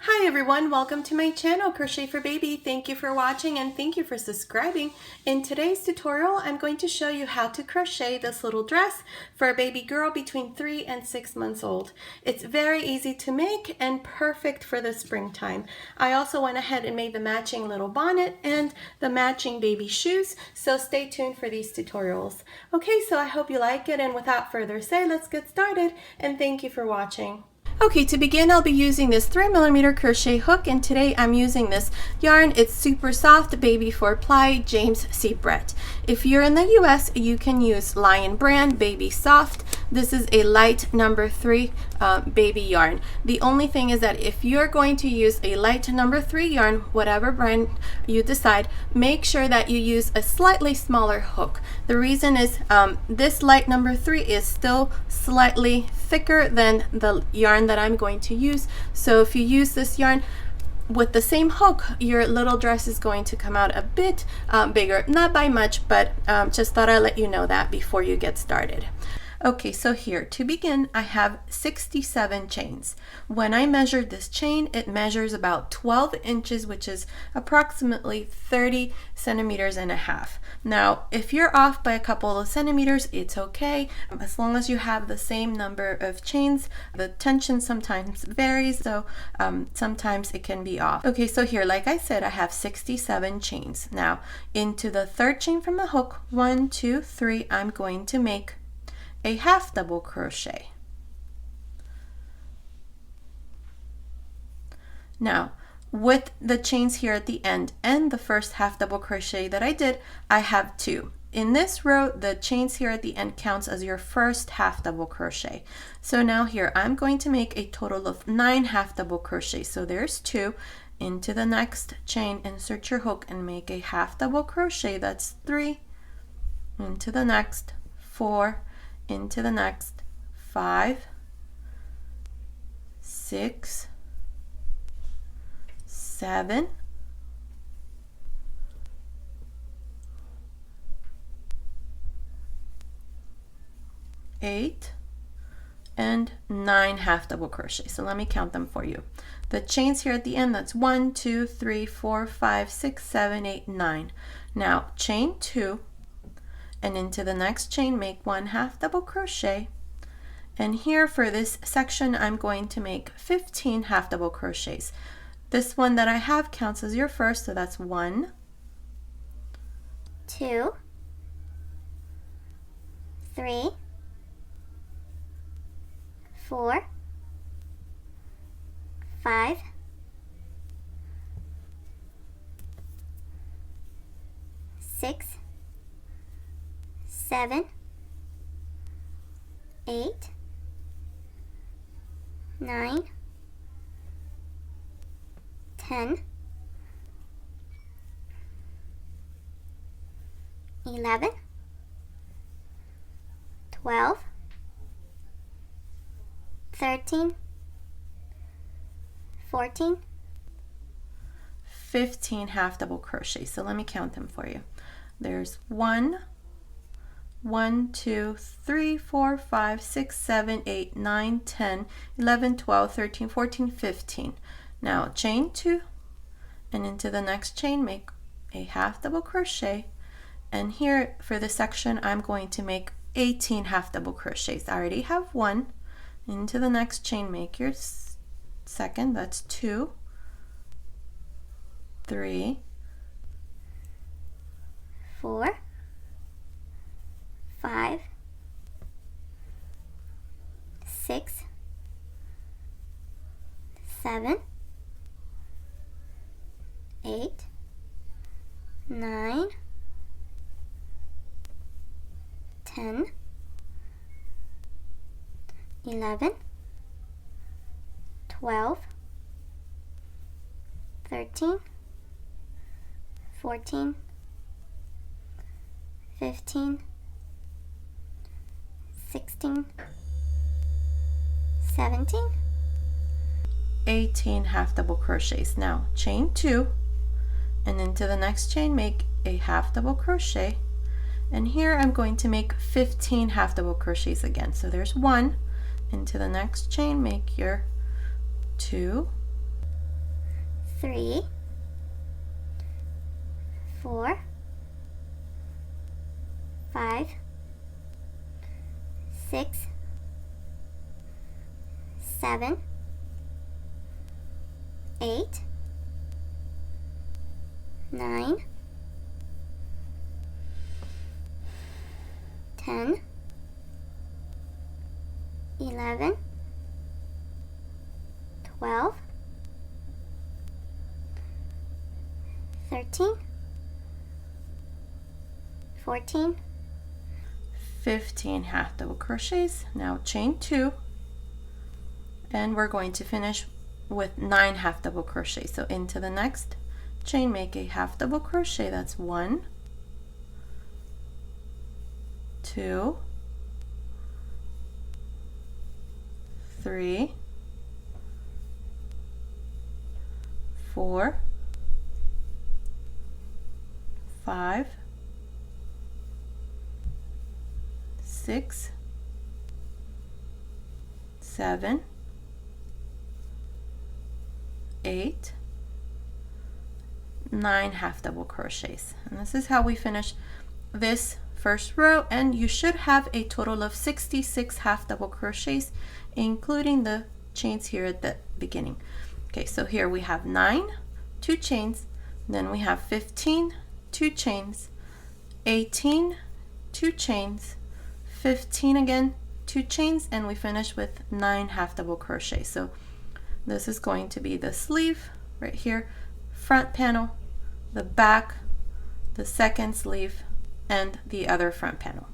Hi everyone, welcome to my channel, Crochet for Baby. Thank you for watching and thank you for subscribing. In today's tutorial, I'm going to show you how to crochet this little dress for a baby girl between 3 and 6 months old. It's very easy to make and perfect for the springtime. I also went ahead and made the matching little bonnet and the matching baby shoes, so stay tuned for these tutorials. Okay, so I hope you like it, and without further ado, let's get started, and thank you for watching. Okay, to begin, I'll be using this 3mm crochet hook, and today I'm using this yarn. It's super soft, baby 4-ply, James C. Brett. If you're in the US, you can use Lion brand, baby soft. This is a light number 3 baby yarn. The only thing is that if you're going to use a light number 3 yarn, whatever brand you decide, make sure that you use a slightly smaller hook. The reason is this light number 3 is still slightly thicker than the yarn that I'm going to use. So if you use this yarn with the same hook, your little dress is going to come out a bit bigger. Not by much, but just thought I'd let you know that before you get started. Okay, so here to begin, I have 67 chains. When I measured this chain, it measures about 12 inches, which is approximately 30 centimeters and a half. Now, if you're off by a couple of centimeters, it's okay. As long as you have the same number of chains, the tension sometimes varies, so sometimes it can be off. Okay, so here, like I said, I have 67 chains. Now, into the third chain from the hook, 1, 2, 3, I'm going to make a half double crochet. Now, with the chains here at the end and the first half double crochet that I did, I have 2. In this row, the chains here at the end counts as your first half double crochet. So now here, I'm going to make a total of 9 half double crochets. So there's 2. Into the next chain, insert your hook and make a half double crochet. That's 3. Into the next, 4. Into the next, 5, 6, 7, 8, and 9 half double crochets. So let me count them for you. The chains here at the end, that's 1, 2, 3, 4, 5, 6, 7, 8, 9. Now chain 2, and into the next chain make 1 half double crochet, and here for this section I'm going to make 15 half double crochets. This one that I have counts as your first, so that's 1, 2, 3, 4, 5, 6, 7, 8, 9, 10, 11, 12, 13, 14, 15 half double crochets. So let me count them for you. There's 1, 2, 3, 4, 5, 6, 7, 8, 9, 10, 11, 12, 13, 14, 15. Now chain 2, and into the next chain make a half double crochet, and here for this section I'm going to make 18 half double crochets. I already have 1. Into the next chain make your second, that's 2, 3, 4, 5, 6, 7, 8, 9, 10, 11, 12, 13, 14, 15, 16, 17, 18 half double crochets. Now chain 2, and into the next chain make a half double crochet, and here I'm going to make 15 half double crochets again. So there's 1, into the next chain make your 2, 3, 4, 5, 6, 7, 8, 9, 10, 11, 12, 13, 14, 15 half double crochets. Now chain 2, and we're going to finish with 9 half double crochets. So into the next chain, make a half double crochet. That's 1, 2, 3, 4, 5, 6, 7, 8, 9 half double crochets. And this is how we finish this first row, and you should have a total of 66 half double crochets, including the chains here at the beginning. Okay, so here we have 9, 2 chains, then we have 15, 2 chains, 18, 2 chains, 15 again, 2 chains, and we finish with 9 half double crochets. So this is going to be the sleeve right here, front panel, the back, the second sleeve, and the other front panel.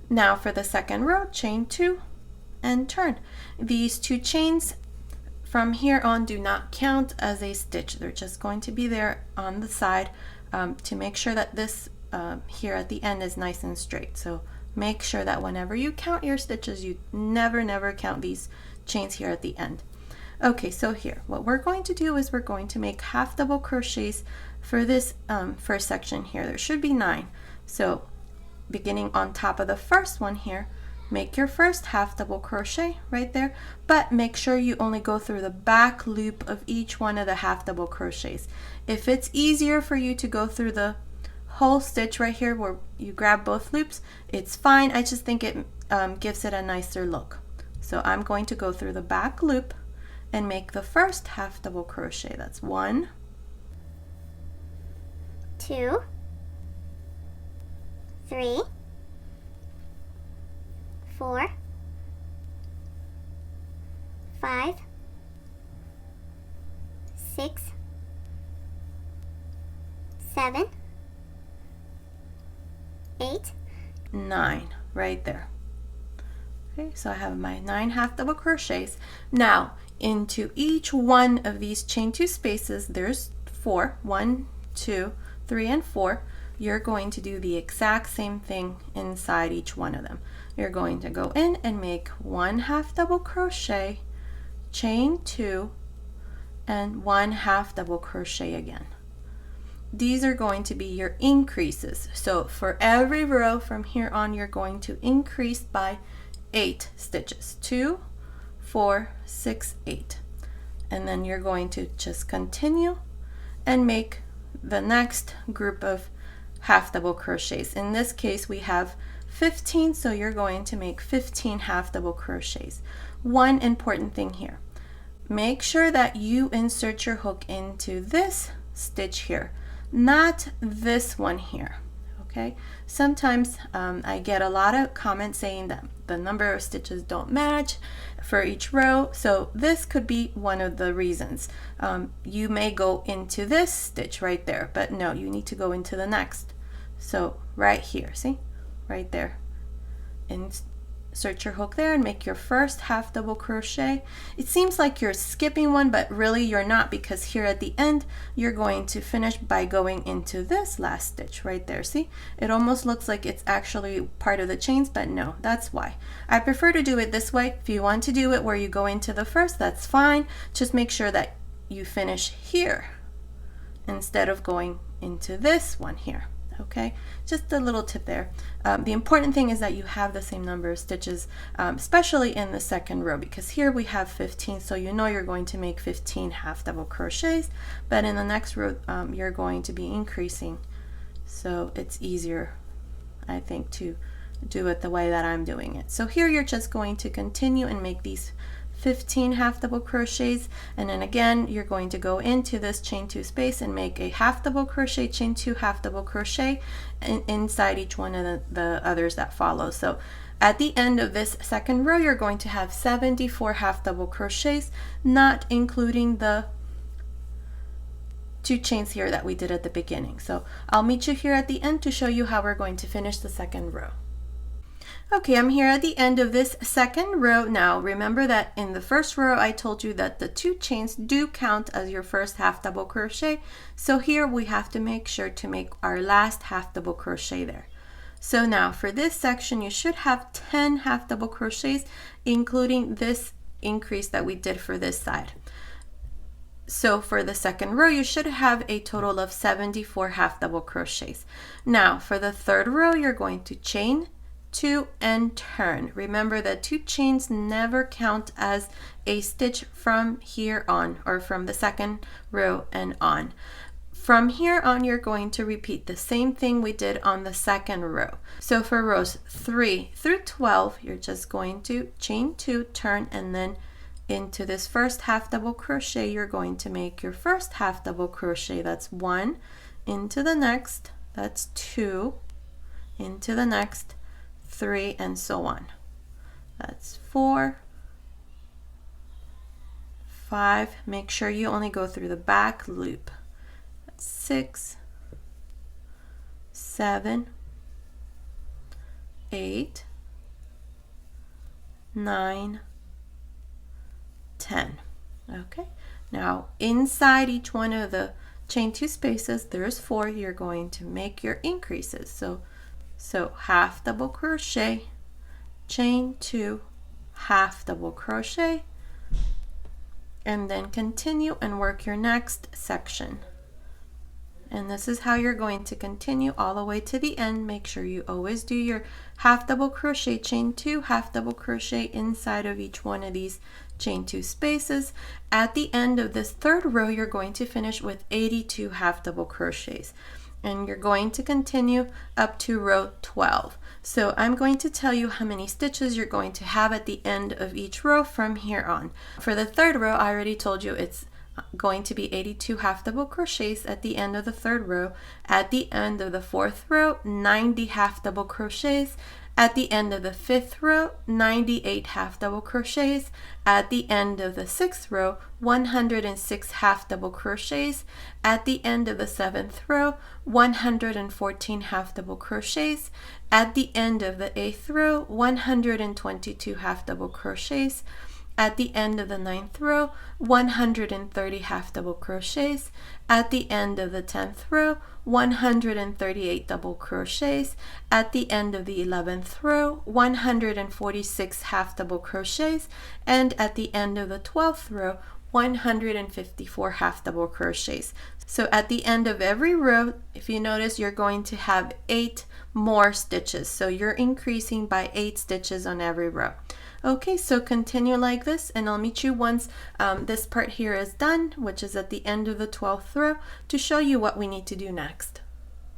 Now for the second row, chain 2 and turn. These 2 chains from here on do not count as a stitch. They're just going to be there on the side to make sure that this here at the end is nice and straight. So make sure that whenever you count your stitches, you never count these chains here at the end. Okay, so here what we're going to do is we're going to make half double crochets for this first section here. There should be 9. So beginning on top of the first one here, make your first half double crochet right there, but make sure you only go through the back loop of each one of the half double crochets. If it's easier for you to go through the whole stitch right here where you grab both loops, it's fine. I just think it gives it a nicer look. So I'm going to go through the back loop and make the first half double crochet. That's 1, 2, 3, 4, 5, 6, 7, 8, 9 right there. Okay, so I have my 9 half double crochets. Now into each one of these chain 2 spaces, there's 4, 1, 2, 3, and 4. You're going to do the exact same thing inside each one of them. You're going to go in and make 1 half double crochet, chain 2, and 1 half double crochet again. These are going to be your increases. So for every row from here on, you're going to increase by 8 stitches. 2, 4, 6, 8. And then you're going to just continue and make the next group of half double crochets. In this case we have 15, so you're going to make 15 half double crochets. One important thing here, make sure that you insert your hook into this stitch here, not this one here. Okay, sometimes I get a lot of comments saying that the number of stitches don't match for each row, so this could be one of the reasons. You may go into this stitch right there, but no, you need to go into the next. So right here, see, right there, insert your hook there and make your first half double crochet. It seems like you're skipping one, but really you're not, because here at the end you're going to finish by going into this last stitch right there. See, it almost looks like it's actually part of the chains, but no, that's why. I prefer to do it this way. If you want to do it where you go into the first, that's fine. Just make sure that you finish here instead of going into this one here. Okay, just a little tip there. The important thing is that you have the same number of stitches, especially in the second row, because here we have 15, so you know you're going to make 15 half double crochets, but in the next row you're going to be increasing, so it's easier, I think, to do it the way that I'm doing it. So here you're just going to continue and make these 15 half double crochets, and then again you're going to go into this chain 2 space and make a half double crochet, chain 2, half double crochet inside each one of the others that follow. So at the end of this second row you're going to have 74 half double crochets, not including the 2 chains here that we did at the beginning. So I'll meet you here at the end to show you how we're going to finish the second row. Okay, I'm here at the end of this second row. Now remember that in the first row I told you that the 2 chains do count as your first half double crochet. So here we have to make sure to make our last half double crochet there. So now for this section you should have 10 half double crochets, including this increase that we did for this side. So for the second row you should have a total of 74 half double crochets. Now for the third row you're going to chain 2 and turn. Remember that 2 chains never count as a stitch from here on, or from the second row and on. From here on you're going to repeat the same thing we did on the second row. So for rows 3 through 12 you're just going to chain 2, turn, and then into this first half double crochet you're going to make your first half double crochet. That's 1, into the next, that's 2, into the next, 3, and so on. That's 4, 5, make sure you only go through the back loop. That's 6, 7, 8, 9, 10. Okay, now inside each one of the chain 2 spaces there's 4. You're going to make your increases. So half double crochet, chain 2, half double crochet, and then continue and work your next section. And this is how you're going to continue all the way to the end. Make sure you always do your half double crochet, chain 2, half double crochet inside of each one of these chain 2 spaces. At the end of this third row you're going to finish with 82 half double crochets, and you're going to continue up to row 12. So I'm going to tell you how many stitches you're going to have at the end of each row from here on. For the third row I already told you it's going to be 82 half double crochets at the end of the third row. At the end of the fourth row 90 half double crochets. At the end of the fifth row 98 half double crochets. At the end of the sixth row 106 half double crochets. At the end of the seventh row 114 half double crochets. At the end of the eighth row 122 half double crochets. At the end of the ninth row 130 half double crochets. At the end of the 10th row 138 double crochets. At the end of the 11th row 146 half double crochets, and at the end of the 12th row 154 half double crochets. So at the end of every row, if you notice, you're going to have 8 more stitches, so you're increasing by 8 stitches on every row. Okay, so continue like this, and I'll meet you once this part here is done, which is at the end of the 12th row, to show you what we need to do next.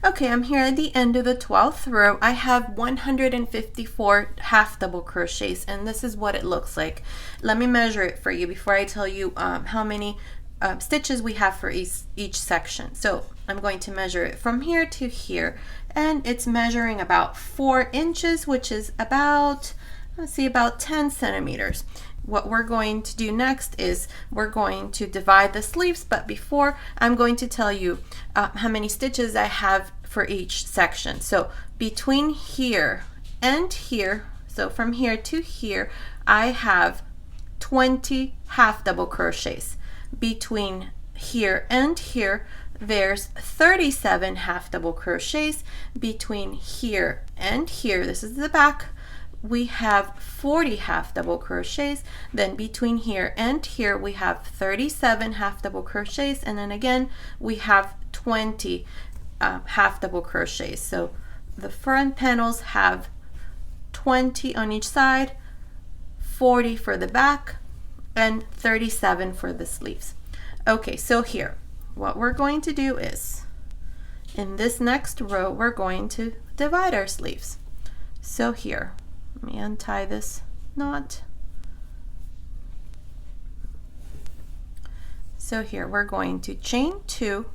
Okay, I'm here at the end of the 12th row. I have 154 half double crochets, and this is what it looks like. Let me measure it for you before I tell you how many stitches we have for each section. So I'm going to measure it from here to here, and it's measuring about 4 inches, which is about, let's see, about 10 centimeters. What we're going to do next is we're going to divide the sleeves, but before, I'm going to tell you how many stitches I have for each section. So between here and here, so from here to here, I have 20 half double crochets. Between here and here, there's 37 half double crochets. Between here and here, this is the back, we have 40 half double crochets. Then between here and here we have 37 half double crochets, and then again we have 20 half double crochets. So the front panels have 20 on each side, 40 for the back, and 37 for the sleeves. Okay, so here, what we're going to do is, in this next row, we're going to divide our sleeves. So here, let me untie this knot. So here, we're going to chain 2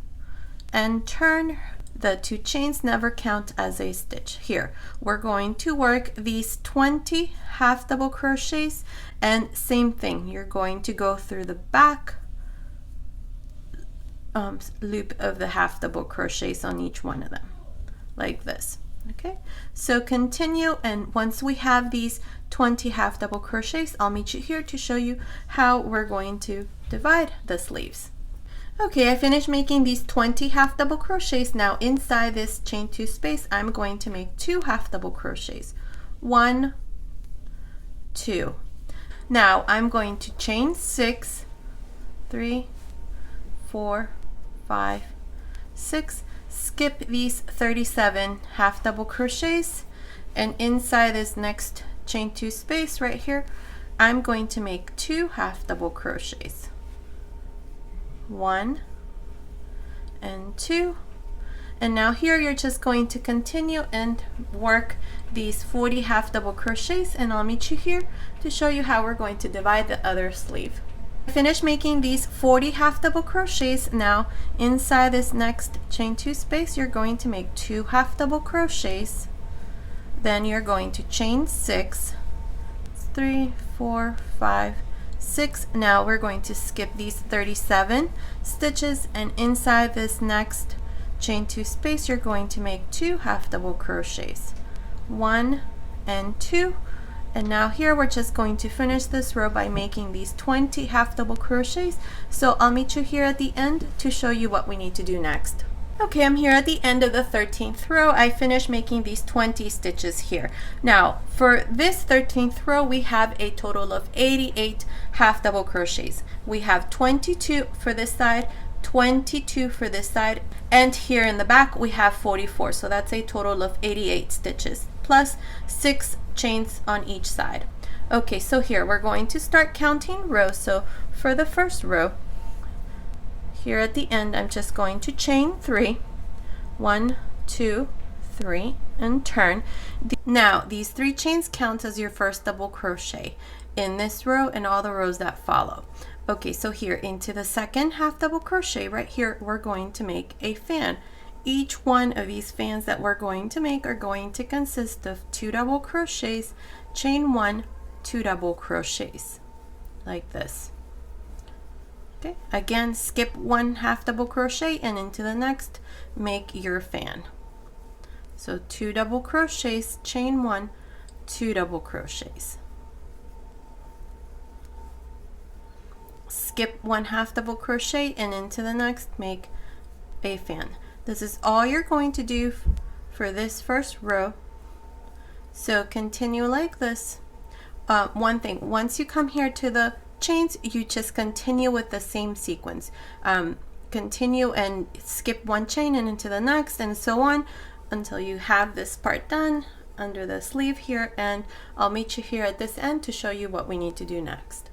and turn. The 2 chains never count as a stitch. Here, we're going to work these 20 half double crochets, and same thing, you're going to go through the back loop of the half double crochets on each one of them, like this. Okay, so continue, and once we have these 20 half double crochets, I'll meet you here to show you how we're going to divide the sleeves. Okay, I finished making these 20 half double crochets. Now inside this chain 2 space, I'm going to make 2 half double crochets. 1, 2. Now I'm going to chain 6, 3, 4, 5, 6, skip these 37 half double crochets, and inside this next chain 2 space right here, I'm going to make 2 half double crochets. 1 and 2, and now here you're just going to continue and work these 40 half double crochets, and I'll meet you here to show you how we're going to divide the other sleeve. I finished making these 40 half double crochets. Now inside this next chain 2 space, you're going to make 2 half double crochets, then you're going to chain 6, 3, 4, 5, 6. Now we're going to skip these 37 stitches, and inside this next chain 2 space, you're going to make 2 half double crochets. 1 and 2. And now here we're just going to finish this row by making these 20 half double crochets. So I'll meet you here at the end to show you what we need to do next. Okay, I'm here at the end of the 13th row. I finished making these 20 stitches here. Now for this 13th row, we have a total of 88 half double crochets. We have 22 for this side, 22 for this side, and here in the back we have 44. So that's a total of 88 stitches plus 6 chains on each side. Okay, so here we're going to start counting rows. So for the first row, here at the end, I'm just going to chain 3, 1, 2, 3, and turn. Now these 3 chains count as your first double crochet in this row and all the rows that follow. Okay, so here into the second half double crochet right here, we're going to make a fan. Each one of these fans that we're going to make are going to consist of 2 double crochets, chain 1, 2 double crochets, like this. Okay, again, skip 1 half double crochet, and into the next, make your fan. So 2 double crochets, chain 1, 2 double crochets. Skip 1 half double crochet, and into the next, make a fan. This is all you're going to do for this first row. So continue like this. One thing, once you come here to the chains, you just continue with the same sequence. Continue and skip 1 chain and into the next, and so on until you have this part done under the sleeve here, and I'll meet you here at this end to show you what we need to do next.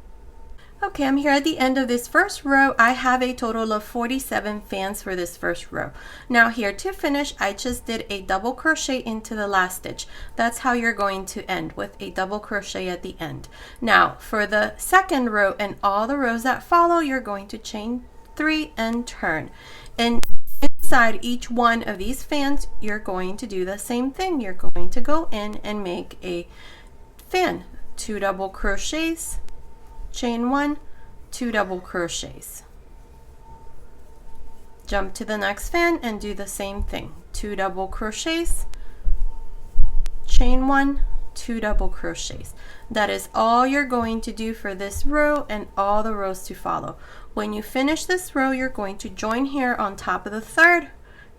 Okay, I'm here at the end of this first row. I have a total of 47 fans for this first row. Now here to finish, I just did a double crochet into the last stitch. That's how you're going to end, with a double crochet at the end. Now for the second row and all the rows that follow, you're going to chain 3 and turn. And inside each one of these fans, you're going to do the same thing. You're going to go in and make a fan. 2 double crochets, chain 1, 2 double crochets. Jump to the next fan and do the same thing. 2 double crochets, chain 1, 2 double crochets. That is all you're going to do for this row and all the rows to follow. When you finish this row, you're going to join here on top of the third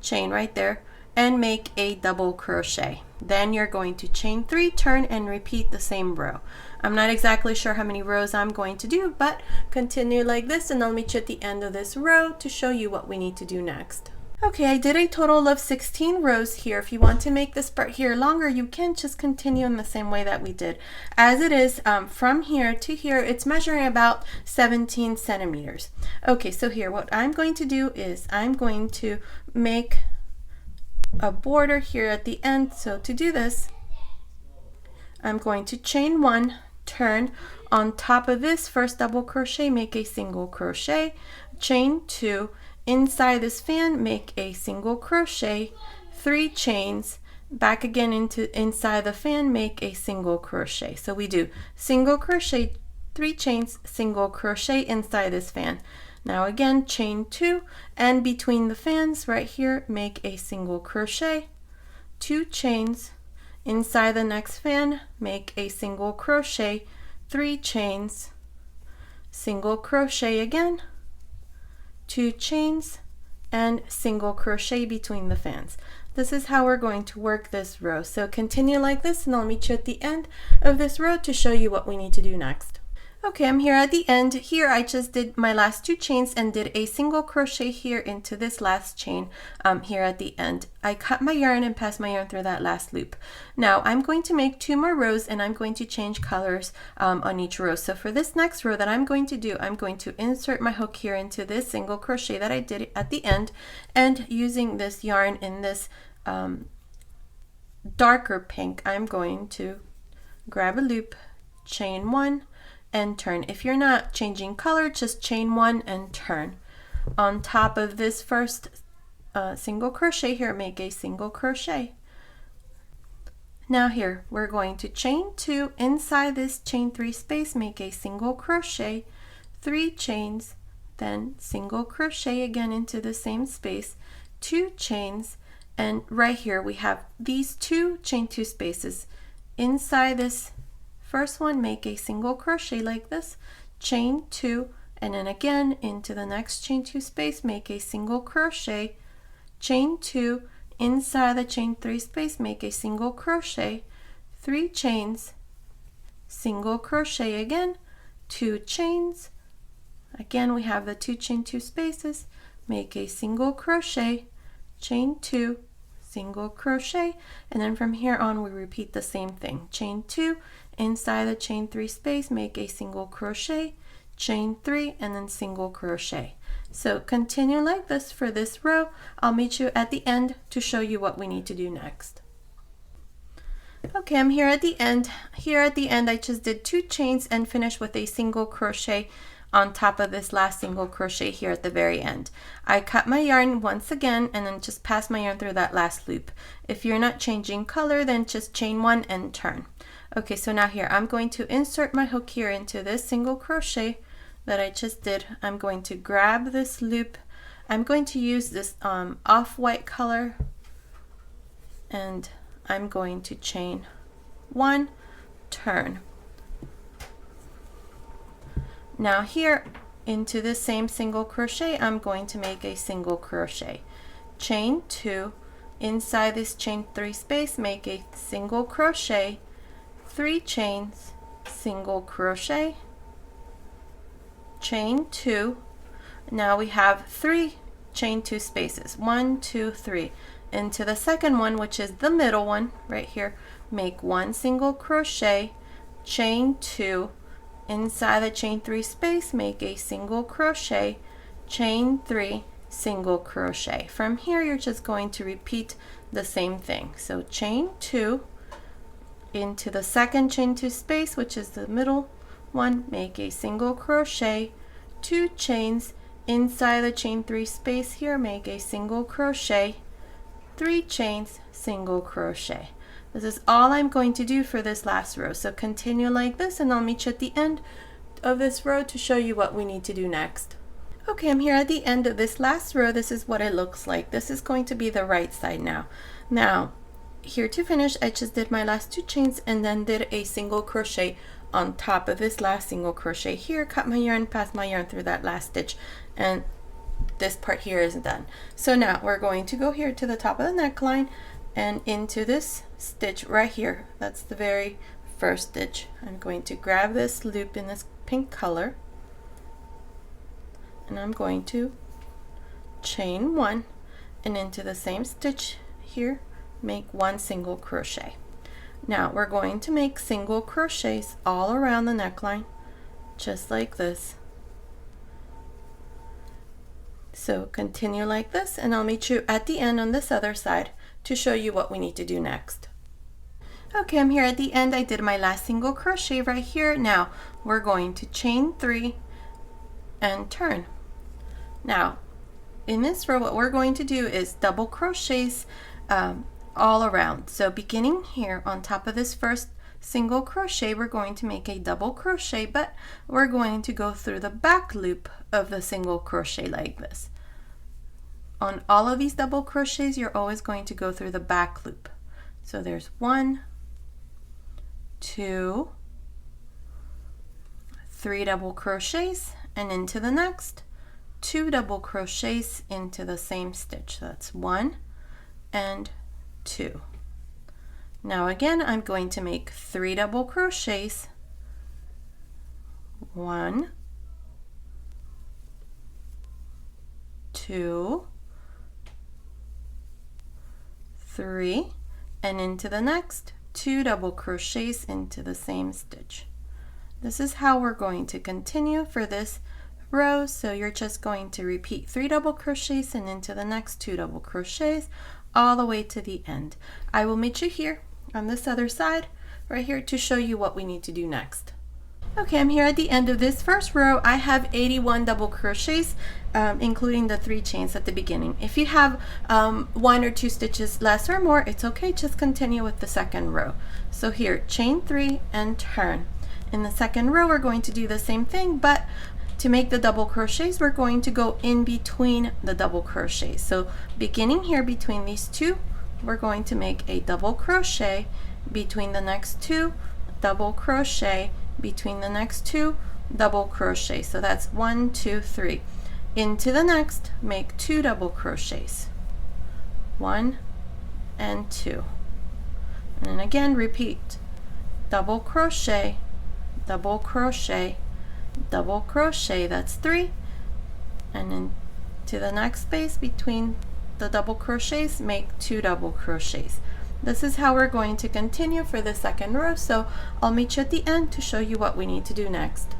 chain right there and make a double crochet. Then you're going to chain 3, turn, and repeat the same row. I'm not exactly sure how many rows I'm going to do, but continue like this and I'll meet you at the end of this row to show you what we need to do next. Okay, I did a total of 16 rows here. If you want to make this part here longer, you can just continue in the same way that we did. As it is, from here to here, it's measuring about 17 centimeters. Okay, so here, what I'm going to do is I'm going to make a border here at the end. So to do this, I'm going to chain 1, turn on top of this first double crochet, make a single crochet, chain 2, inside this fan make a single crochet, 3 chains, back again into inside the fan, make a single crochet. So we do single crochet, 3 chains, single crochet inside this fan. Now again, chain 2, and between the fans right here, make a single crochet, 2 chains, inside the next fan, make a single crochet, 3 chains, single crochet again, 2 chains, and single crochet between the fans. This is how we're going to work this row. So continue like this, and I'll meet you at the end of this row to show you what we need to do next. Okay, I'm here at the end. Here I just did my last 2 chains and did a single crochet here into this last chain here at the end. I cut my yarn and passed my yarn through that last loop. Now I'm going to make 2 more rows, and I'm going to change colors on each row. So for this next row that I'm going to do, I'm going to insert my hook here into this single crochet that I did at the end, and using this yarn in this darker pink, I'm going to grab a loop, chain 1, and turn. If you're not changing color, just chain 1 and turn. On top of this first single crochet here, make a single crochet. Now here, we're going to chain 2, inside this chain 3 space, make a single crochet, 3 chains, then single crochet again into the same space, 2 chains, and right here we have these 2 chain 2 spaces. Inside this first one, make a single crochet like this, chain 2, and then again into the next chain 2 space, make a single crochet, chain 2, inside the chain 3 space, make a single crochet, 3 chains, single crochet again, 2 chains, again we have the 2 chain 2 spaces, make a single crochet, chain 2, single crochet, and then from here on we repeat the same thing. Chain 2, inside the chain 3 space, make a single crochet, chain 3, and then single crochet. So continue like this for this row. I'll meet you at the end to show you what we need to do next. Okay, I'm here at the end. Here at the end I just did 2 chains and finished with a single crochet on top of this last single crochet here at the very end. I cut my yarn once again and then just pass my yarn through that last loop. If you're not changing color, then just chain 1 and turn. Okay, so now here I'm going to insert my hook here into this single crochet that I just did. I'm going to grab this loop. I'm going to use this off-white color, and I'm going to chain 1, turn. Now here into this same single crochet, I'm going to make a single crochet, chain 2, inside this chain 3 space, make a single crochet, 3 chains, single crochet, chain 2. Now we have 3 chain 2 spaces, 1, 2, 3. Into the second one, which is the middle one right here, make 1 single crochet, chain 2, inside the chain 3 space, make a single crochet, chain 3, single crochet. From here you're just going to repeat the same thing. So chain 2, into the second chain 2 space, which is the middle one, make a single crochet, 2 chains, inside the chain 3 space here, make a single crochet, 3 chains, single crochet. This is all I'm going to do for this last row. So continue like this, and I'll meet you at the end of this row to show you what we need to do next. Okay, I'm here at the end of this last row. This is what it looks like. This is going to be the right side now. Now, here to finish, I just did my last 2 chains and then did a single crochet on top of this last single crochet here, cut my yarn, pass my yarn through that last stitch, and this part here is done. So now we're going to go here to the top of the neckline and into this stitch right here. That's the very first stitch. I'm going to grab this loop in this pink color, and I'm going to chain 1, and into the same stitch here, make 1 single crochet. Now we're going to make single crochets all around the neckline, just like this. So continue like this, and I'll meet you at the end on this other side to show you what we need to do next. Okay, I'm here at the end. I did my last single crochet right here. Now we're going to chain 3 and turn. Now in this row, what we're going to do is double crochets all around. So beginning here on top of this first single crochet, we're going to make a double crochet, but we're going to go through the back loop of the single crochet like this. On all of these double crochets, you're always going to go through the back loop. So there's 1, 2, 3 double crochets, and into the next 2 double crochets into the same stitch. So that's 1 and 2. Now again, I'm going to make 3 double crochets. 1, 2, 3, and into the next 2 double crochets into the same stitch. This is how we're going to continue for this row. So you're just going to repeat 3 double crochets and into the next 2 double crochets all the way to the end. I will meet you here on this other side right here to show you what we need to do next. Okay, I'm here at the end of this first row. I have 81 double crochets, including the 3 chains at the beginning. If you have 1 or 2 stitches less or more, it's okay, just continue with the second row. So here, chain 3 and turn. In the second row, we're going to do the same thing, but to make the double crochets, we're going to go in between the double crochets. So beginning here between these 2, we're going to make a double crochet between the next 2, double crochet between the next 2, double crochet. So that's 1, 2, 3. Into the next, make 2 double crochets. 1 and 2. And then again, repeat. Double crochet, double crochet, double crochet, that's 3. And then to the next space between the double crochets, make 2 double crochets. This is how we're going to continue for the second row, so I'll meet you at the end to show you what we need to do next.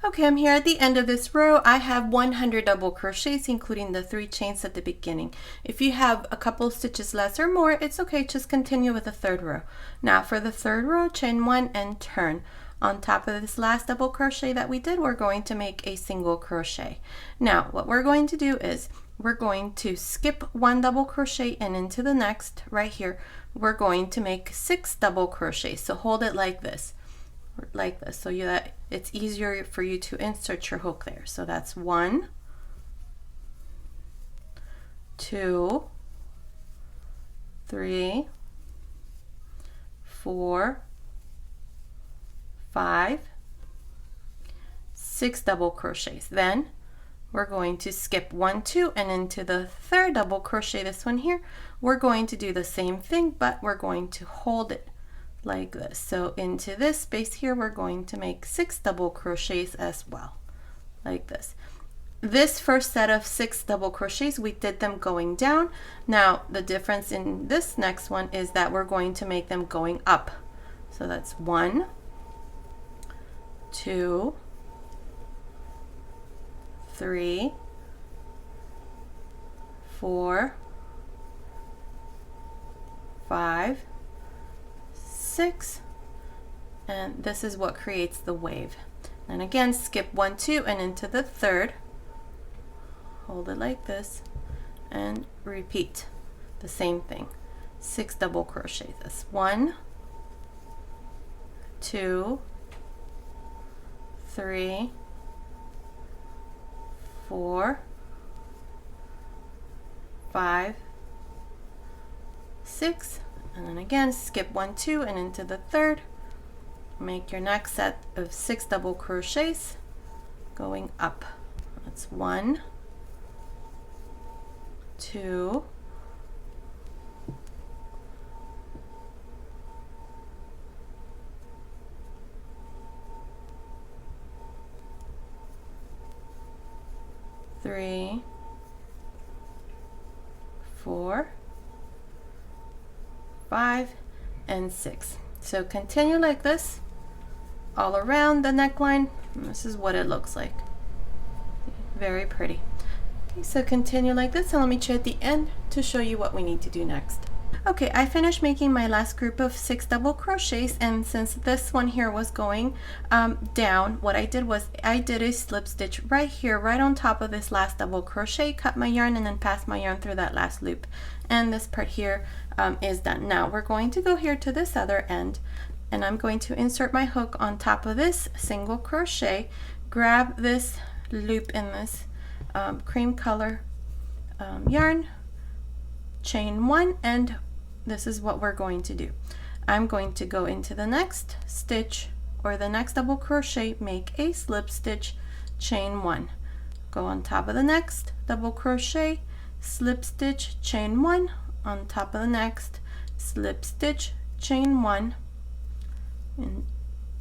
Okay, I'm here at the end of this row. I have 100 double crochets, including the 3 chains at the beginning. If you have a couple stitches less or more, it's okay, just continue with the third row. Now for the third row, chain 1 and turn. On top of this last double crochet that we did, we're going to make a single crochet. Now what we're going to do is we're going to skip 1 double crochet, and into the next right here we're going to make 6 double crochets. So hold it like this, so that it's easier for you to insert your hook there. So that's 1, 2, 3, 4, 5, 6 double crochets. Then we're going to skip 1, 2, and into the third double crochet, this one here, we're going to do the same thing, but we're going to hold it like this. So into this space here, we're going to make 6 double crochets as well, like this. This first set of 6 double crochets, we did them going down. Now the difference in this next one is that we're going to make them going up. So that's 1, 2, 3, 4, 5, 6, and this is what creates the wave. And again, skip 1, 2, and into the third, hold it like this, and repeat the same thing. 6 double crochets. That's 1, 2, 3, 4, 5, 6, and then again skip 1, 2, and into the third, make your next set of 6 double crochets going up. That's 1, 2, 3, 4, 5, and 6. So continue like this all around the neckline. And this is what it looks like. Very pretty. Okay, so continue like this, and let me show at the end to show you what we need to do next. Okay, I finished making my last group of 6 double crochets, and since this one here was going down, what I did was I did a slip stitch right here, right on top of this last double crochet, cut my yarn, and then pass my yarn through that last loop. And this part here is done. Now we're going to go here to this other end, and I'm going to insert my hook on top of this single crochet, grab this loop in this cream color yarn, chain 1, and this is what we're going to do. I'm going to go into the next stitch or the next double crochet, make a slip stitch, chain 1, go on top of the next double crochet, slip stitch, chain 1, on top of the next, slip stitch, chain 1, and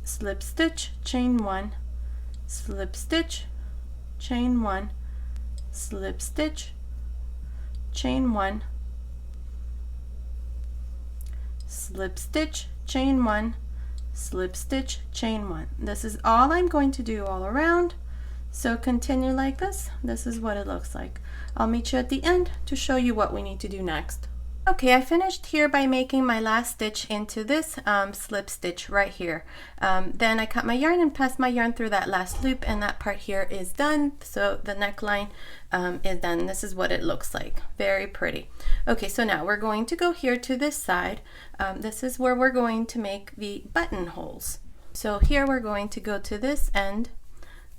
slip stitch, chain 1, slip stitch, chain 1, slip stitch, chain 1, slip stitch, chain 1, slip stitch, chain 1. This is all I'm going to do all around, so continue like this. This is what it looks like. I'll meet you at the end to show you what we need to do next. Okay, I finished here by making my last stitch into this slip stitch right here. Then I cut my yarn and passed my yarn through that last loop, and that part here is done. So the neckline is done. This is what it looks like. Very pretty. Okay, so now we're going to go here to this side. This is where we're going to make the buttonholes. So here we're going to go to this end,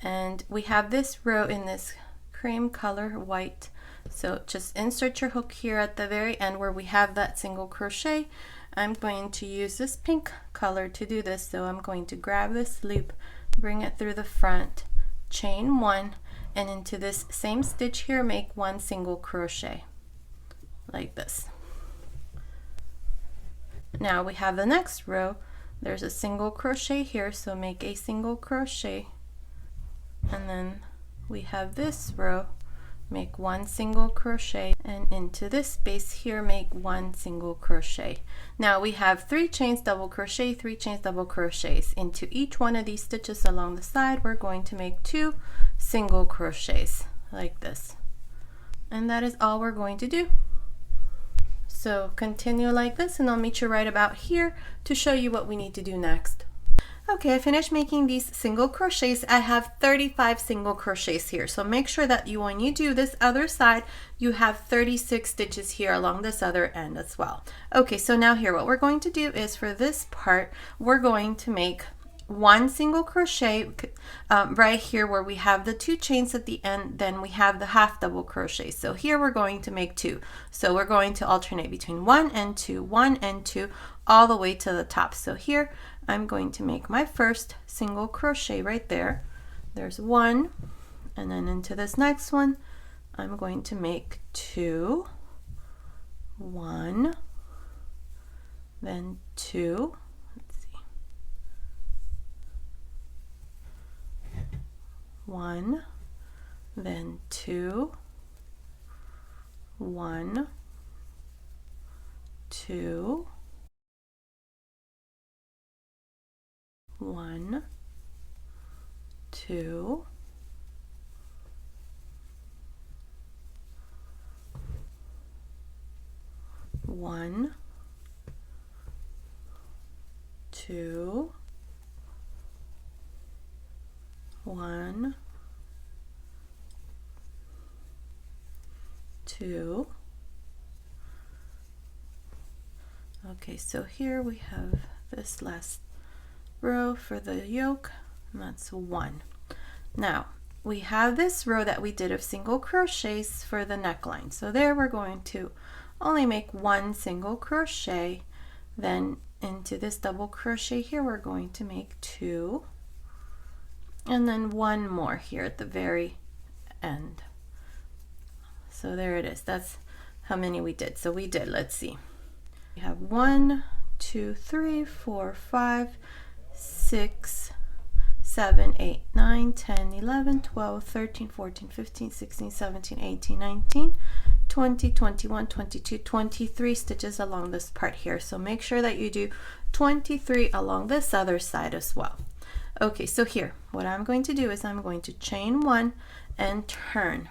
and we have this row in this cream color white. So just insert your hook here at the very end where we have that single crochet. I'm going to use this pink color to do this, so I'm going to grab this loop, bring it through the front, chain 1, and into this same stitch here make 1 single crochet like this. Now we have the next row. There's a single crochet here, so make a single crochet, and then we have this row, make 1 single crochet, and into this space here make 1 single crochet. Now we have 3 chains double crochet, 3 chains double crochets. Into each one of these stitches along the side we're going to make 2 single crochets like this, and that is all we're going to do. So continue like this, and I'll meet you right about here to show you what we need to do next. Okay, I finished making these single crochets. I have 35 single crochets here, so make sure that when you do this other side, you have 36 stitches here along this other end as well. Okay, so now here what we're going to do is for this part we're going to make 1 single crochet right here where we have the 2 chains at the end, then we have the half double crochet. So here we're going to make 2. So we're going to alternate between 1 and 2, 1 and 2, all the way to the top. So here I'm going to make my first single crochet right there. There's 1, and then into this next one I'm going to make 2, 1, then 2, let's see, 1, then 2, 1, 2, 1, 2, 1, 2, 1, 2. Okay, so here we have this last row for the yoke, and that's 1. Now we have this row that we did of single crochets for the neckline, so there we're going to only make 1 single crochet. Then into this double crochet here we're going to make 2, and then 1 more here at the very end. So there it is. That's how many we did. So we did, let's see, we have 1, 2, 3, 4, 5, 6, 7, 8, 9, 10, 11, 12, 13, 14, 15, 16, 17, 18, 19, 20, 21, 22, 23 stitches along this part here. So make sure that you do 23 along this other side as well. Okay, so here, what I'm going to do is I'm going to chain 1 and turn.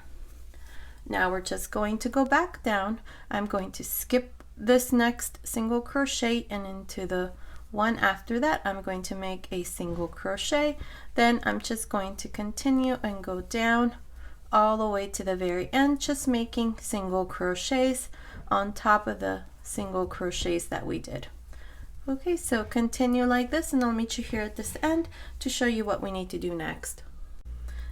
Now we're just going to go back down. I'm going to skip this next single crochet, and into the one after that I'm going to make a single crochet. Then I'm just going to continue and go down all the way to the very end, just making single crochets on top of the single crochets that we did. Okay, so continue like this, and I'll meet you here at this end to show you what we need to do next.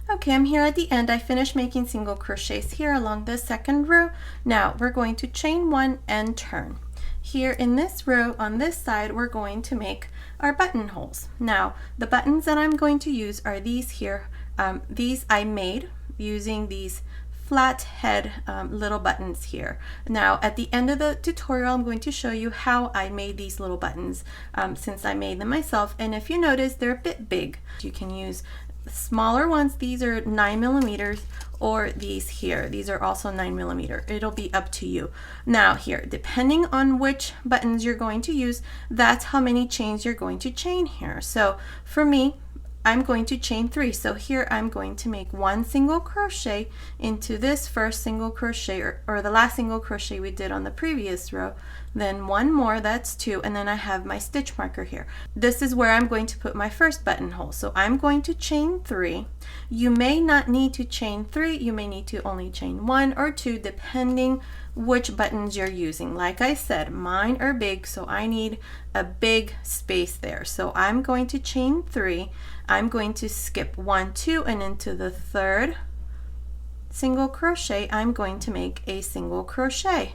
Okay, I'm here at the end. I finished making single crochets here along the second row. Now we're going to chain 1 and turn. Here in this row on this side, we're going to make our buttonholes. Now the buttons that I'm going to use are these here. These I made using these flat head little buttons here. Now at the end of the tutorial, I'm going to show you how I made these little buttons since I made them myself. And if you notice, they're a bit big. You can use smaller ones. These are 9mm, or these here. These are also 9mm. It'll be up to you. Now here, depending on which buttons you're going to use, that's how many chains you're going to chain here. So for me, I'm going to chain 3. So here I'm going to make 1 single crochet into this first single crochet, or the last single crochet we did on the previous row, then 1 more, that's 2, and then I have my stitch marker here. This is where I'm going to put my first buttonhole. So I'm going to chain 3. You may not need to chain 3, you may need to only chain 1 or 2 depending which buttons you're using. Like I said, mine are big, so I need a big space there. So I'm going to chain 3. I'm going to skip 1, 2, and into the third single crochet I'm going to make a single crochet.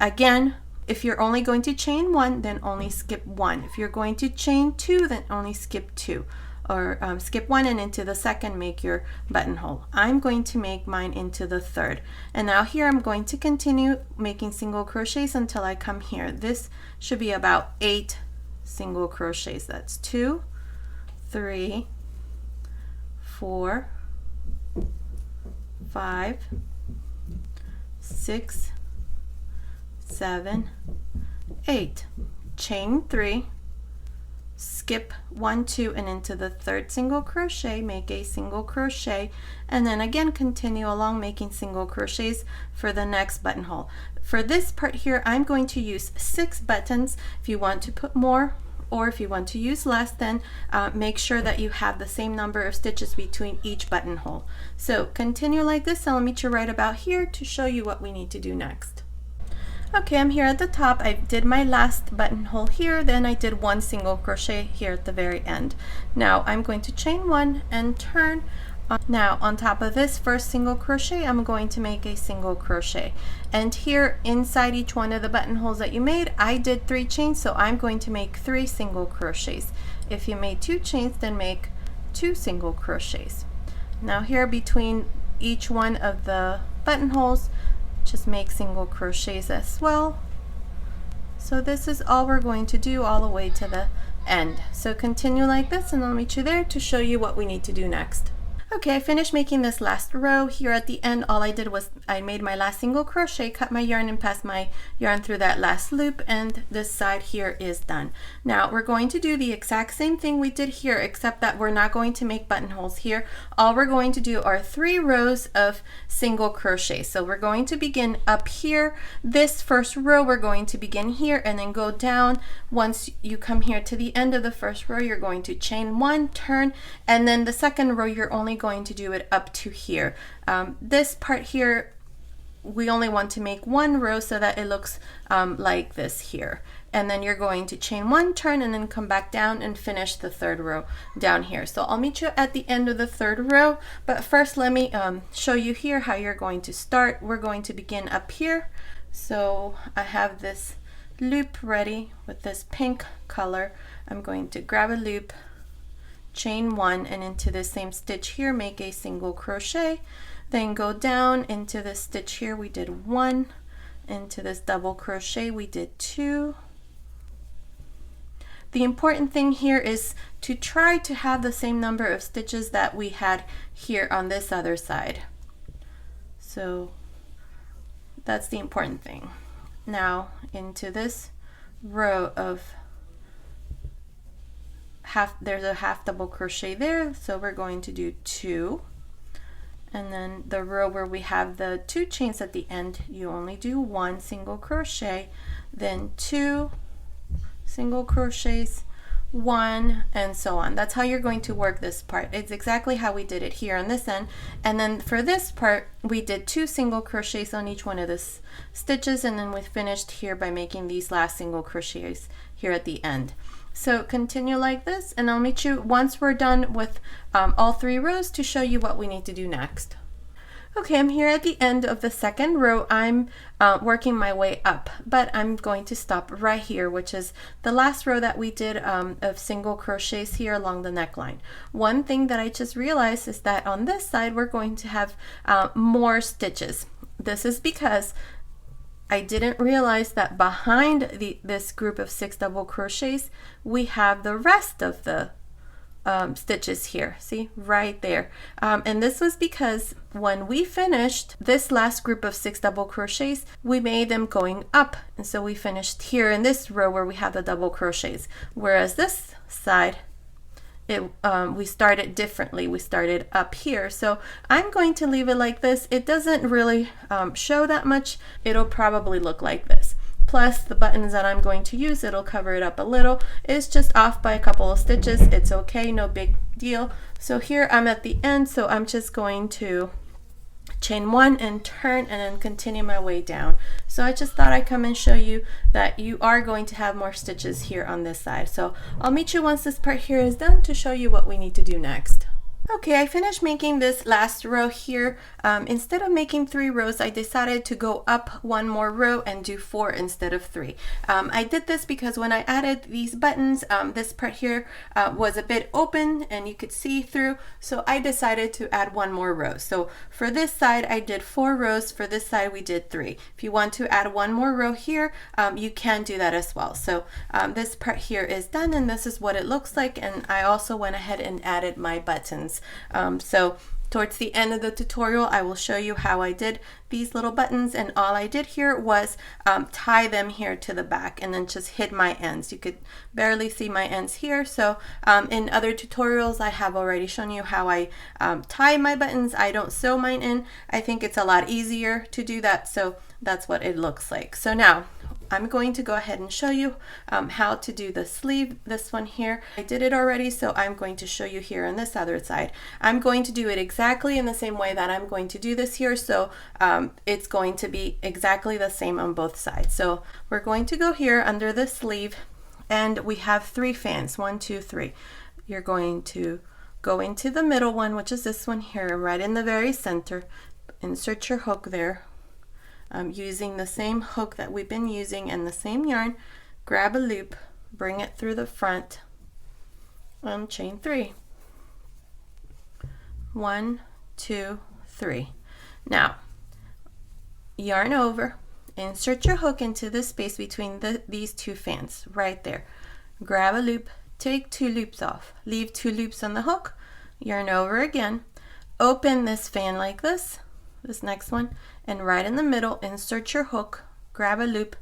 Again, if you're only going to chain 1, then only skip 1. If you're going to chain 2, then only skip 2. Or skip 1 and into the second make your buttonhole. I'm going to make mine into the third. And now here I'm going to continue making single crochets until I come here. This should be about 8 single crochets. That's 2, 3, 4, 5, 6, 7, 8. Chain 3, skip 1, 2, and into the third single crochet, make a single crochet, and then again continue along making single crochets for the next buttonhole. For this part here, I'm going to use 6 buttons. If you want to put more, or if you want to use less, then make sure that you have the same number of stitches between each buttonhole. So continue like this. I'll meet you right about here to show you what we need to do next. Okay, I'm here at the top. I did my last buttonhole here, then I did 1 single crochet here at the very end. Now I'm going to chain 1 and turn. Now on top of this first single crochet, I'm going to make a single crochet, and here inside each one of the buttonholes that you made, I did 3 chains, so I'm going to make 3 single crochets. If you made 2 chains, then make 2 single crochets. Now here between each one of the buttonholes, just make single crochets as well. So this is all we're going to do all the way to the end. So continue like this, and I'll meet you there to show you what we need to do next. Okay, I finished making this last row. Here at the end, all I did was I made my last single crochet, cut my yarn, and passed my yarn through that last loop, and this side here is done. Now we're going to do the exact same thing we did here, except that we're not going to make buttonholes here. All we're going to do are 3 rows of single crochet. So we're going to begin up here. This first row we're going to begin here and then go down. Once you come here to the end of the first row, you're going to chain 1, turn, and then the second row you're only going to do it up to here. This part here, we only want to make 1 row so that it looks like this here. And then you're going to chain 1, turn, and then come back down and finish the third row down here. So I'll meet you at the end of the third row, but first let me show you here how you're going to start. We're going to begin up here. So I have this loop ready with this pink color. I'm going to grab a loop, chain 1, and into the same stitch here make a single crochet, then go down into this stitch here we did 1, into this double crochet we did 2. The important thing here is to try to have the same number of stitches that we had here on this other side. So That's the important thing. Now into this row of there's a half double crochet there, so we're going to do 2. And then the row where we have the 2 chains at the end, you only do 1 single crochet, then 2 single crochets, 1, and so on. That's how you're going to work this part. It's exactly how we did it here on this end. And then for this part, we did 2 single crochets on each one of the stitches, and then we finished here by making these last single crochets here at the end. So continue like this, and I'll meet you once we're done with all 3 rows to show you what we need to do next. Okay, I'm here at the end of the second row. I'm working my way up, but I'm going to stop right here, which is the last row that we did of single crochets here along the neckline. One thing that I just realized is that on this side we're going to have more stitches. This is because I didn't realize that behind this group of 6 double crochets, we have the rest of the stitches here. See, right there. And this was because when we finished this last group of 6 double crochets, we made them going up. And so we finished here in this row where we have the double crochets. Whereas this side, we started differently. We started up here. So I'm going to leave it like this. It doesn't really show that much. It'll probably look like this. Plus the buttons that I'm going to use, it'll cover it up a little. It's just off by a couple of stitches. It's okay, no big deal. So here I'm at the end, so I'm just going to chain 1 and turn and then continue my way down. So I just thought I'd come and show you that you are going to have more stitches here on this side. So I'll meet you once this part here is done to show you what we need to do next. Okay, I finished making this last row here. Instead of making 3 rows, I decided to go up 1 more row and do 4 instead of 3. I did this because when I added these buttons, this part here was a bit open and you could see through, so I decided to add 1 more row. So for this side, I did 4 rows. For this side, we did 3. If you want to add 1 more row here, you can do that as well. So this part here is done, and this is what it looks like, and I also went ahead and added my buttons. So towards the end of the tutorial, I will show you how I did these little buttons, and all I did here was tie them here to the back and then just hid my ends. You could barely see my ends here. So in other tutorials, I have already shown you how I tie my buttons. I don't sew mine in. I think it's a lot easier to do that, so that's what it looks like. So now I'm going to go ahead and show you how to do the sleeve, this one here. I did it already, so I'm going to show you here on this other side. I'm going to do it exactly in the same way that I'm going to do this here, so it's going to be exactly the same on both sides. So we're going to go here under the sleeve, and we have 3 fans, 1, 2, 3. You're going to go into the middle one, which is this one here, right in the very center. Insert your hook there. Using the same hook that we've been using and the same yarn, grab a loop, bring it through the front, chain 3. 1, 2, 3. Now yarn over, insert your hook into the space between these 2 fans right there. Grab a loop, take 2 loops off, leave 2 loops on the hook, yarn over again, open this fan like this next one, and right in the middle, insert your hook, grab a loop,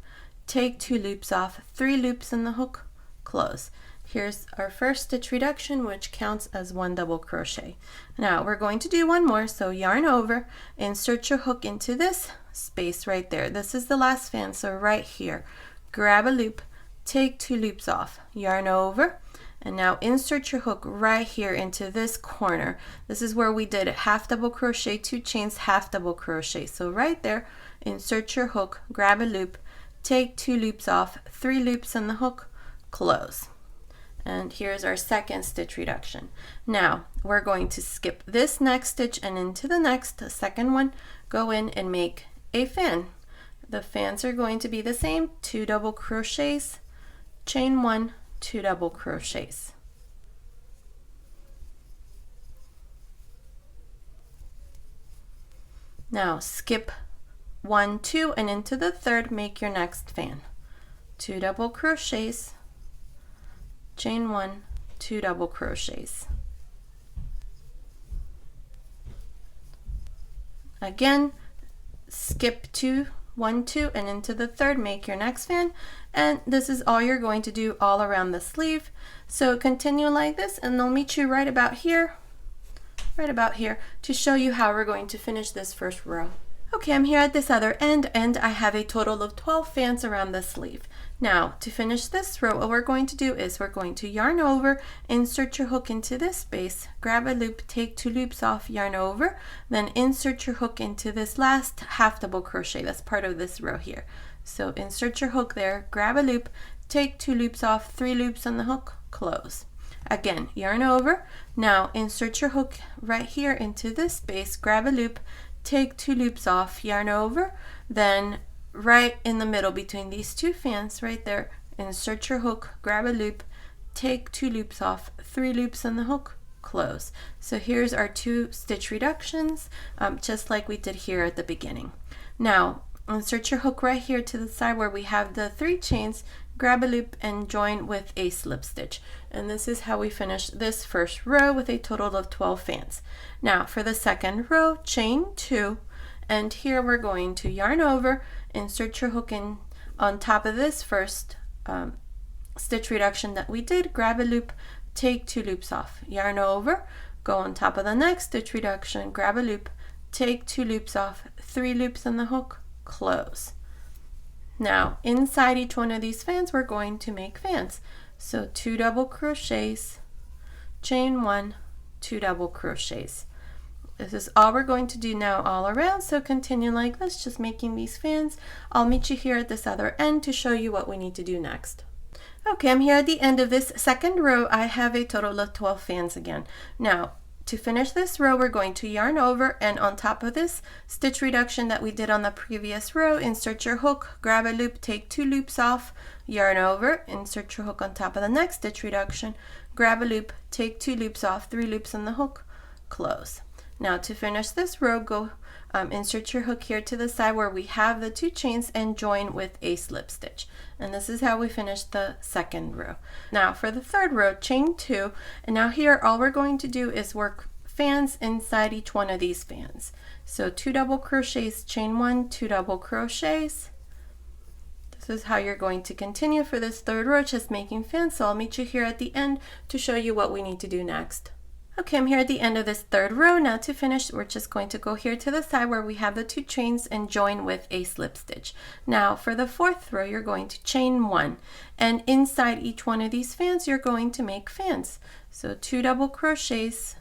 take 2 loops off, 3 loops in the hook, close. Here's our first stitch reduction, which counts as 1 double crochet. Now we're going to do 1 more, so yarn over, insert your hook into this space right there. This is the last fan, so right here, grab a loop, take 2 loops off, yarn over, and now insert your hook right here into this corner. This is where we did half double crochet, 2 chains, half double crochet. So right there, insert your hook, grab a loop, take 2 loops off, 3 loops in the hook, close. And here's our second stitch reduction. Now we're going to skip this next stitch and into the next, the second one, go in and make a fan. The fans are going to be the same, 2 double crochets, chain 1, 2 double crochets. Now skip 1, 2, and into the third, make your next fan. 2 double crochets, chain 1, 2 double crochets. Again, skip 2, 1, 2, and into the third, make your next fan. And this is all you're going to do all around the sleeve. So continue like this, and I'll meet you right about here to show you how we're going to finish this first row. Okay, I'm here at this other end, and I have a total of 12 fans around the sleeve. Now, to finish this row, what we're going to do is we're going to yarn over, insert your hook into this space, grab a loop, take 2 loops off, yarn over, then insert your hook into this last half double crochet. That's part of this row here. So insert your hook there, grab a loop, take 2 loops off, 3 loops on the hook, close. Again, yarn over. Now insert your hook right here into this space, grab a loop, take 2 loops off, yarn over, then right in the middle between these 2 fans right there, insert your hook, grab a loop, take 2 loops off, 3 loops on the hook, close. So here's our 2 stitch reductions, just like we did here at the beginning. Now insert your hook right here to the side where we have the 3 chains, grab a loop and join with a slip stitch. And this is how we finish this first row with a total of 12 fans. Now for the second row, chain 2, and here we're going to yarn over, insert your hook in on top of this first stitch reduction that we did, grab a loop, take 2 loops off, yarn over, go on top of the next stitch reduction, grab a loop, take 2 loops off, 3 loops on the hook, close. Now inside each one of these fans we're going to make fans. So 2 double crochets, chain 1, 2 double crochets. This is all we're going to do now all around, so continue like this, just making these fans. I'll meet you here at this other end to show you what we need to do next. Okay, I'm here at the end of this second row. I have a total of 12 fans again. Now to finish this row, we're going to yarn over, and on top of this stitch reduction that we did on the previous row, insert your hook, grab a loop, take 2 loops off, yarn over, insert your hook on top of the next stitch reduction, grab a loop, take 2 loops off, 3 loops on the hook, close. Now to finish this row, go insert your hook here to the side where we have the 2 chains and join with a slip stitch. And this is how we finish the second row. Now for the third row, chain 2, and now here all we're going to do is work fans inside each one of these fans. So 2 double crochets, chain 1, 2 double crochets. This is how you're going to continue for this third row, just making fans. So I'll meet you here at the end to show you what we need to do next. Okay, I'm here at the end of this third row. Now to finish, we're just going to go here to the side where we have the 2 chains and join with a slip stitch. Now for the fourth row, you're going to chain 1, and inside each one of these fans, you're going to make fans. So 2 double crochets,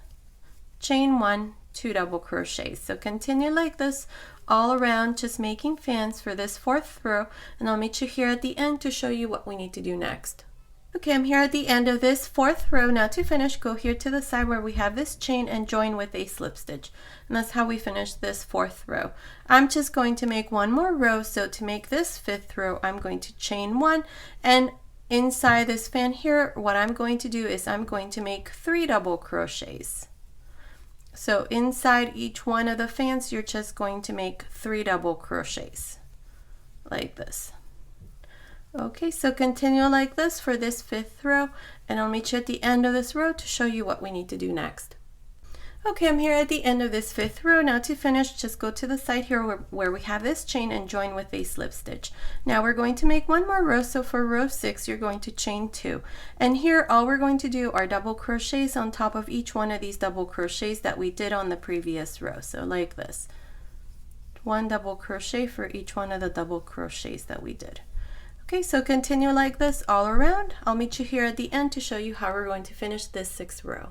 chain 1, 2 double crochets. So continue like this all around, just making fans for this fourth row, and I'll meet you here at the end to show you what we need to do next. Okay, I'm here at the end of this fourth row. Now to finish, go here to the side where we have this chain and join with a slip stitch. And that's how we finish this fourth row. I'm just going to make one more row. So to make this fifth row, I'm going to chain 1, and inside this fan here, what I'm going to do is I'm going to make 3 double crochets. So inside each one of the fans, you're just going to make 3 double crochets like this. Okay, so continue like this for this fifth row, and I'll meet you at the end of this row to show you what we need to do next. Okay, I'm here at the end of this fifth row. Now to finish, just go to the side here where we have this chain and join with a slip stitch. Now we're going to make one more row. So for row 6, you're going to chain 2. And here all we're going to do are double crochets on top of each one of these double crochets that we did on the previous row. So like this. 1 double crochet for each one of the double crochets that we did. Okay, so continue like this all around. I'll meet you here at the end to show you how we're going to finish this 6th row.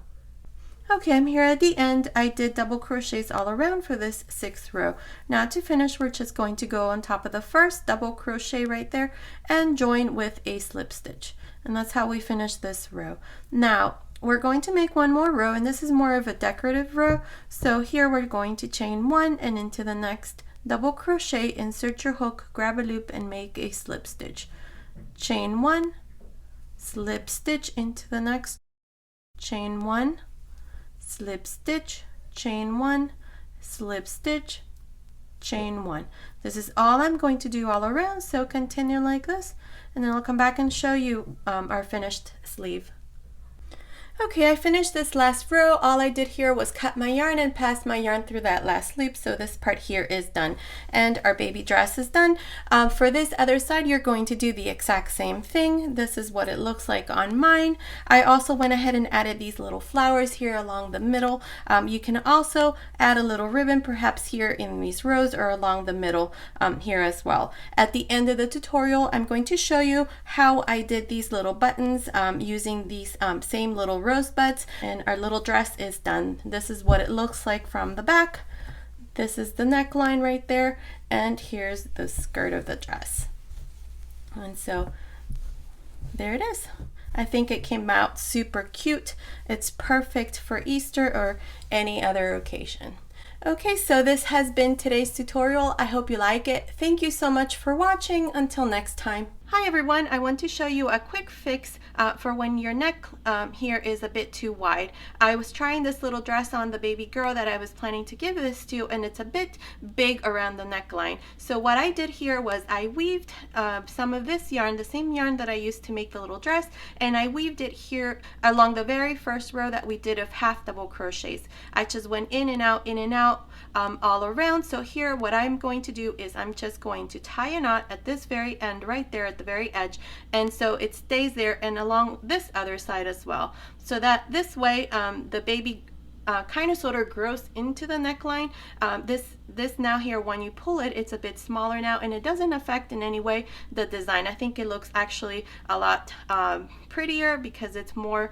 Okay, I'm here at the end. I did double crochets all around for this 6th row. Now to finish, we're just going to go on top of the first double crochet right there and join with a slip stitch. And that's how we finish this row. Now, we're going to make one more row, and this is more of a decorative row. So here we're going to chain 1 and into the next double crochet, insert your hook, grab a loop, and make a slip stitch. Chain 1, slip stitch into the next, chain 1, slip stitch, chain 1, slip stitch, chain 1. This is all I'm going to do all around, so continue like this, and then I'll come back and show you our finished sleeve. Okay, I finished this last row. All I did here was cut my yarn and pass my yarn through that last loop. So this part here is done and our baby dress is done. For this other side, you're going to do the exact same thing. This is what it looks like on mine. I also went ahead and added these little flowers here along the middle. You can also add a little ribbon perhaps here in these rows or along the middle here as well. At the end of the tutorial, I'm going to show you how I did these little buttons using these same little rosebuds, and our little dress is done. This is what it looks like from the back. This is the neckline right there, and here's the skirt of the dress. And so there it is. I think it came out super cute. It's perfect for Easter or any other occasion. Okay, so this has been today's tutorial. I hope you like it. Thank you so much for watching. Until next time. Hi everyone, I want to show you a quick fix for when your neck here is a bit too wide. I was trying this little dress on the baby girl that I was planning to give this to, and it's a bit big around the neckline. So what I did here was I weaved some of this yarn, the same yarn that I used to make the little dress, and I weaved it here along the very first row that we did of half double crochets. I just went in and out all around. So here what I'm going to do is I'm just going to tie a knot at this very end right there at the very edge, and so it stays there and along this other side as well, so that this way the baby kind of sort of grows into the neckline. This now here, when you pull it, it's a bit smaller now, and it doesn't affect in any way the design. I think it looks actually a lot prettier because it's more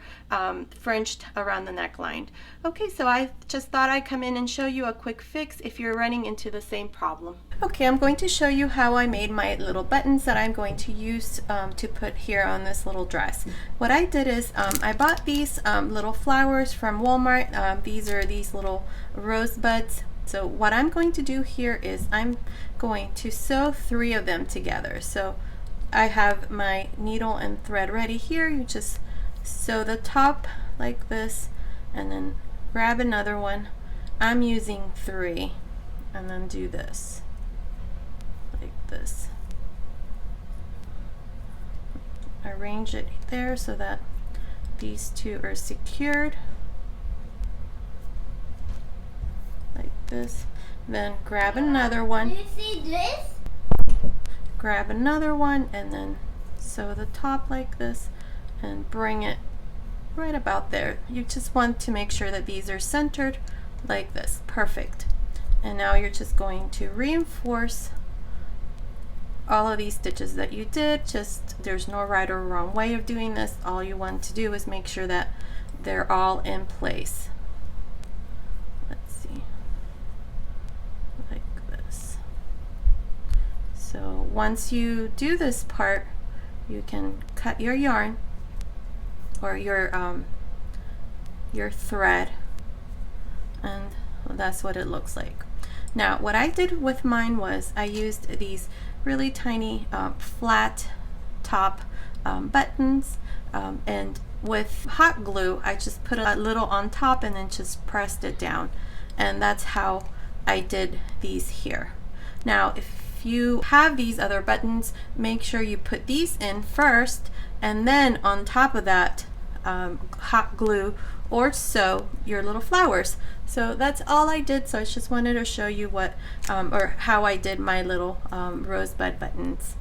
fringed around the neckline. Okay, so I just thought I'd come in and show you a quick fix if you're running into the same problem. Okay, I'm going to show you how I made my little buttons that I'm going to use to put here on this little dress. What I did is I bought these little flowers from Walmart. These are these little rosebuds. So what I'm going to do here is I'm going to sew 3 of them together. So I have my needle and thread ready here. You just sew the top like this and then grab another one. I'm using 3 and then do this like this. Arrange it there so that these 2 are secured like this. Then grab another one. Do you see this? Grab another one and then sew the top like this and bring it right about there. You just want to make sure that these are centered like this. Perfect. And now you're just going to reinforce all of these stitches that you did. Just there's no right or wrong way of doing this. All you want to do is make sure that they're all in place. Let's see, like this. So once you do this part, you can cut your yarn or your thread, and that's what it looks like. Now what I did with mine was I used these really tiny flat top buttons, and with hot glue I just put a little on top and then just pressed it down, and that's how I did these here. Now if you have these other buttons, make sure you put these in first and then on top of that hot glue or sew your little flowers. So that's all I did. So I just wanted to show you what or how I did my little rosebud buttons.